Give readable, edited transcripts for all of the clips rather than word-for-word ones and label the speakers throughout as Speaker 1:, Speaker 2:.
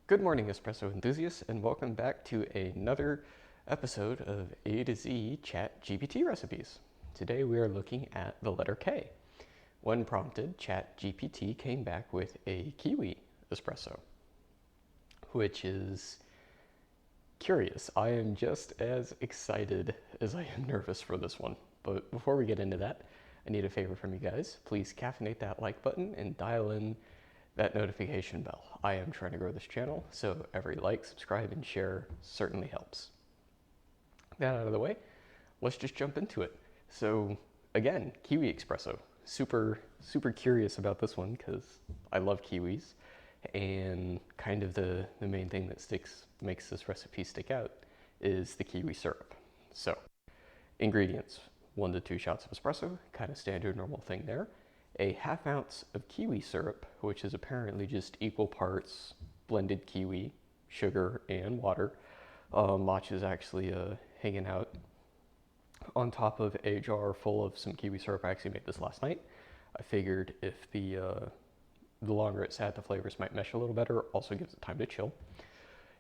Speaker 1: Good morning, espresso enthusiasts, and welcome back to another episode of A to Z Chat GPT recipes. Today we are looking at the letter K. When prompted, Chat GPT came back with a Kiwi Espresso, which is curious. I am just as excited as I am nervous for this one. But before we get into that, I need a favor from you guys. Please caffeinate that like button and dial in that notification bell. I am trying to grow this channel, so every like, subscribe, and share certainly helps. That out of the way, let's just jump into it. So again, Kiwi Espresso. Super curious about this one because I love kiwis, and kind of the main thing that makes this recipe stick out is the kiwi syrup. So ingredients: 1 to 2 shots of espresso, kind of standard normal thing there. A ½ ounce of kiwi syrup, which is apparently just equal parts blended kiwi, sugar, and water. Matcha is actually hanging out on top of a jar full of some kiwi syrup. I actually made this last night. I figured if the longer it sat, the flavors might mesh a little better. Also gives it time to chill.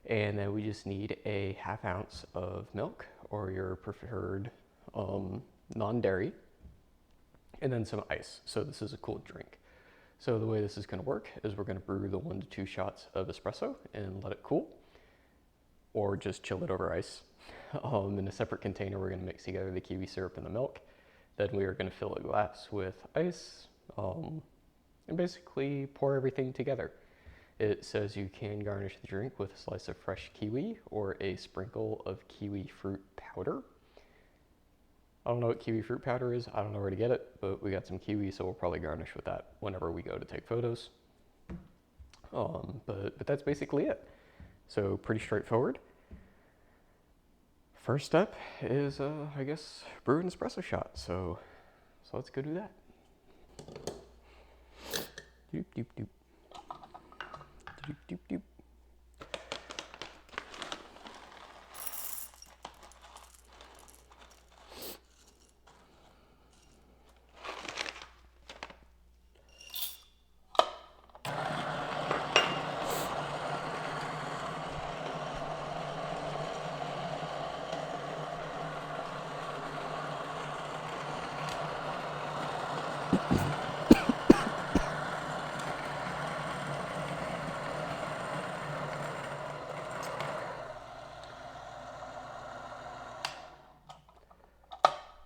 Speaker 1: And then we just need a ½ ounce of milk, or your preferred non-dairy, and then some ice. So this is a cooled drink. So the way this is going to work is we're going to brew the 1 to 2 shots of espresso and let it cool, or just chill it over ice. In a separate container, we're going to mix together the kiwi syrup and the milk. Then we are going to fill a glass with ice and basically pour everything together. It says you can garnish the drink with a slice of fresh kiwi or a sprinkle of kiwi fruit powder. I don't know what kiwi fruit powder is. I don't know where to get it, but we got some kiwi, so we'll probably garnish with that whenever we go to take photos. But that's basically it. So pretty straightforward. First step is, I guess, brew an espresso shot. So let's go do that. Doop, doop, doop. Doop, doop, doop.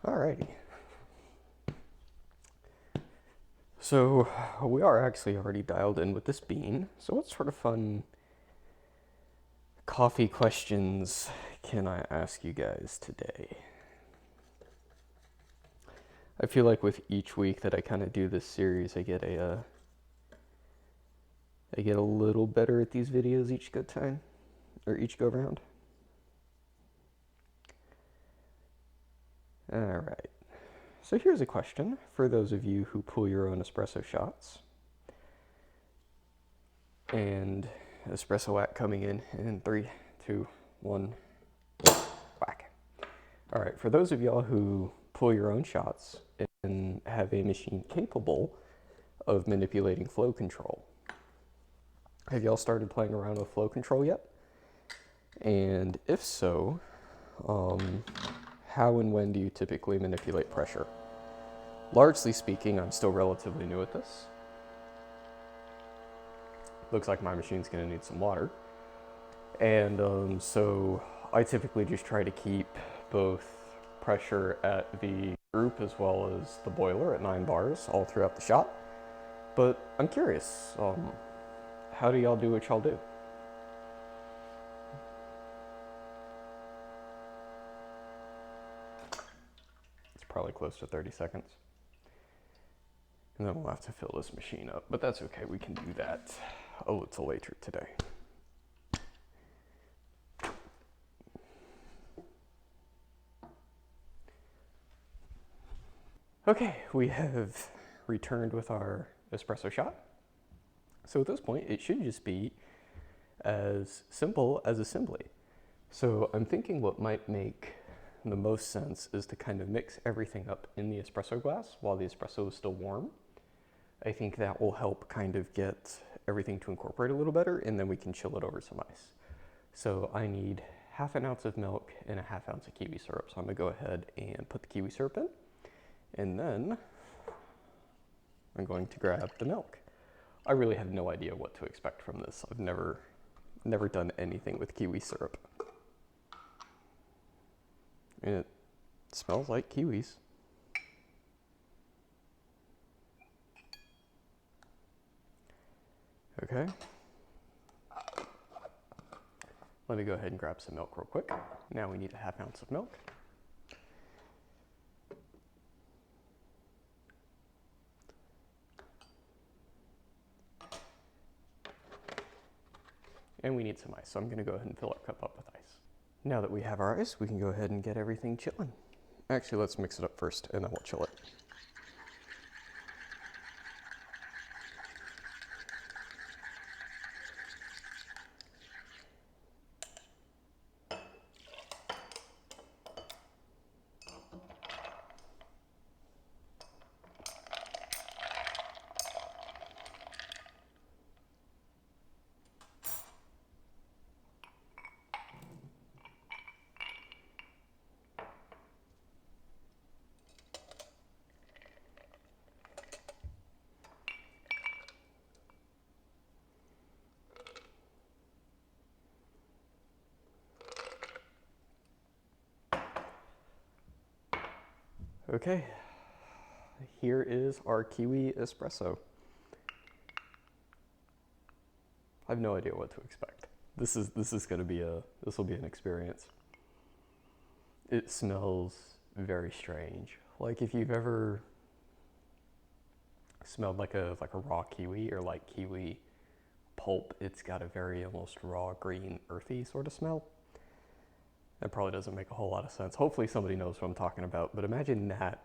Speaker 1: Alrighty. So we are actually already dialed in with this bean. So what sort of fun coffee questions can I ask you guys today? I feel like with each week that I kind of do this series, I get a little better at these videos each go round. All right. So here's a question for those of you who pull your own espresso shots. And espresso whack coming in 3, 2, 1, whack. All right, for those of y'all who pull your own shots and have a machine capable of manipulating flow control, have y'all started playing around with flow control yet? And if so, how and when do you typically manipulate pressure? Largely speaking, I'm still relatively new at this. Looks like my machine's gonna need some water. And so I typically just try to keep both pressure at the group as well as the boiler at 9 bars all throughout the shot. But I'm curious, how do y'all do what y'all do? It's probably close to 30 seconds. And then we'll have to fill this machine up, but that's okay, we can do that a little later today. Okay, we have returned with our espresso shot. So at this point, it should just be as simple as assembly. So I'm thinking what might make the most sense is to kind of mix everything up in the espresso glass while the espresso is still warm. I think that will help kind of get everything to incorporate a little better, and then we can chill it over some ice. So I need half an ounce of milk and a half ounce of kiwi syrup. So I'm gonna go ahead and put the kiwi syrup in, and then I'm going to grab the milk. I really have no idea what to expect from this. I've never done anything with kiwi syrup. And it smells like kiwis. Okay. Let me go ahead and grab some milk real quick. Now we need a half ounce of milk. And we need some ice, so I'm gonna go ahead and fill our cup up with ice. Now that we have our ice, we can go ahead and get everything chilling. Actually, let's mix it up first, and then we'll chill it. Okay, here is our Kiwi Espresso. I have no idea what to expect. This will be an experience. It smells very strange. Like if you've ever smelled like a raw kiwi or like kiwi pulp, it's got a very almost raw, green, earthy sort of smell. That probably doesn't make a whole lot of sense. Hopefully somebody knows what I'm talking about, but imagine that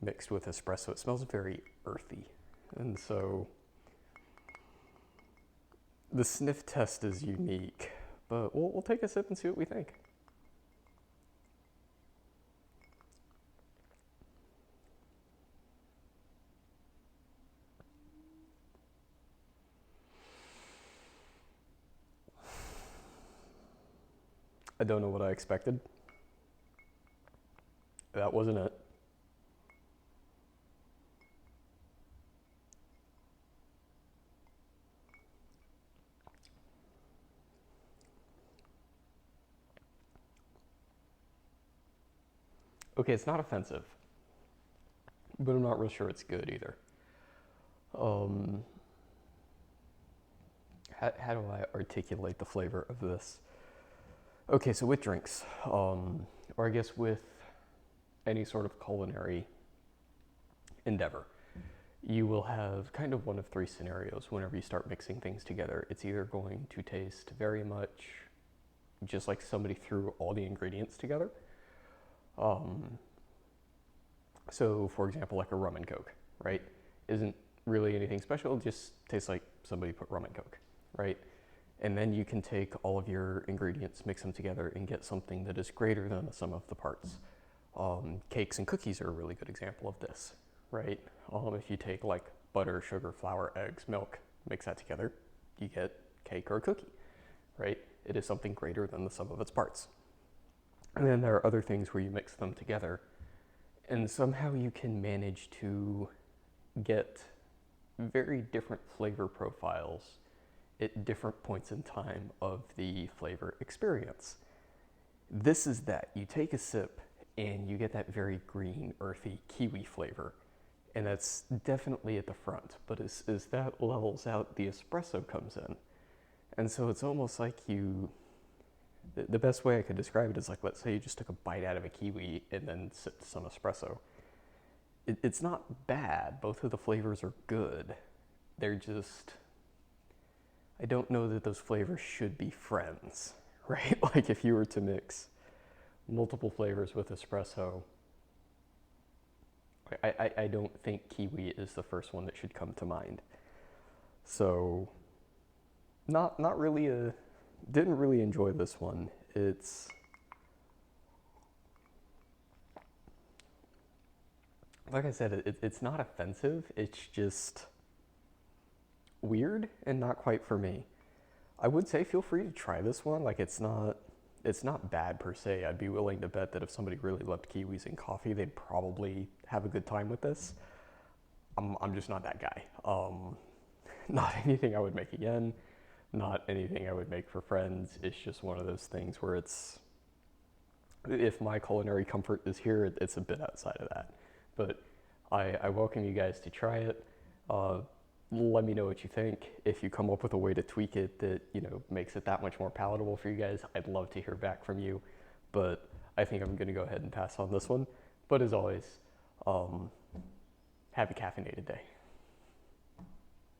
Speaker 1: mixed with espresso. It smells very earthy. And so the sniff test is unique, but we'll take a sip and see what we think. I don't know what I expected. That wasn't it. Okay, it's not offensive, but I'm not real sure it's good either. How do I articulate the flavor of this? Okay, so with drinks, or I guess with any sort of culinary endeavor, you will have kind of one of three scenarios whenever you start mixing things together. It's either going to taste very much just like somebody threw all the ingredients together. So for example, like a rum and coke, right? Isn't really anything special, it just tastes like somebody put rum and coke, right? And then you can take all of your ingredients, mix them together, and get something that is greater than the sum of the parts. Cakes and cookies are a really good example of this, right? If you take like butter, sugar, flour, eggs, milk, mix that together, you get cake or a cookie, right? It is something greater than the sum of its parts. And then there are other things where you mix them together, and somehow you can manage to get very different flavor profiles at different points in time of the flavor experience. This is that. You take a sip and you get that very green, earthy kiwi flavor, and that's definitely at the front, but as that levels out, the espresso comes in. And so it's almost like the best way I could describe it is like, let's say you just took a bite out of a kiwi and then sipped some espresso. It's not bad. Both of the flavors are good. They're just, I don't know that those flavors should be friends, right? Like if you were to mix multiple flavors with espresso, I don't think kiwi is the first one that should come to mind. So not really didn't really enjoy this one. It's like I said, it's not offensive. It's just weird and not quite for me. I would say feel free to try this one. Like it's not bad per se. I'd be willing to bet that if somebody really loved kiwis and coffee, they'd probably have a good time with this. I'm just not that guy. Not anything I would make again. Not anything I would make for friends. It's just one of those things where if my culinary comfort is here, it's a bit outside of that. But I welcome you guys to try it. Let me know what you think. If you come up with a way to tweak it that, makes it that much more palatable for you guys, I'd love to hear back from you. But I think I'm gonna go ahead and pass on this one. But as always, have a caffeinated day.